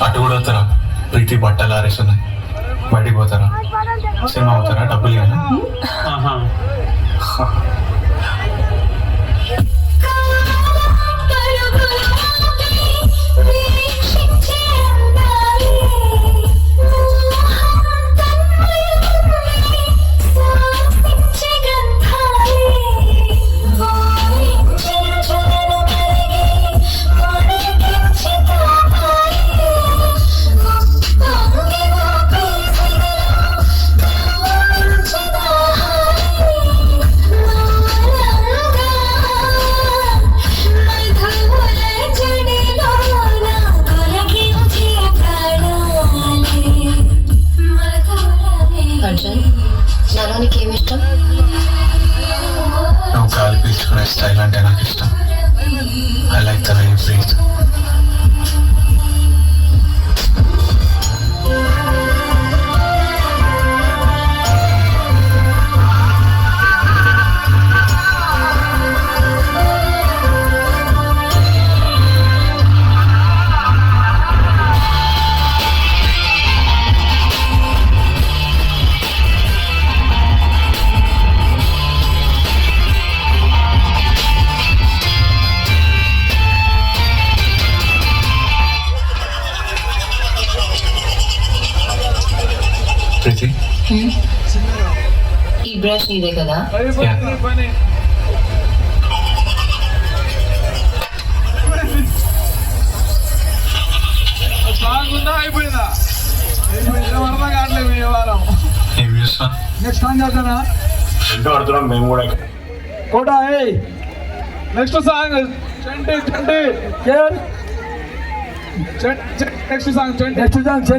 అటు కూడా వస్తారా? ప్రీతి బట్టలు ఆరేస్తున్నాయి, బయటికి పోతారా? సినిమా అవుతారా? డబ్బులు ఇవ్వనా? నాలోనికి ఏమి ఇష్టం? నువ్వు గాలి పీల్చుకునే స్టైల్ అంటే నాకు ఇష్టం. I like the way you breathe. Preethi, ఈ బ్రష్ నీదే కదా? ఏం చూస్తా? నెక్స్ట్ సాంగ్ చేద్దానా? రెండు ఆడుతున్నాం మేము కూడా. కోటా next song Chanti Chanti next song Chanti next song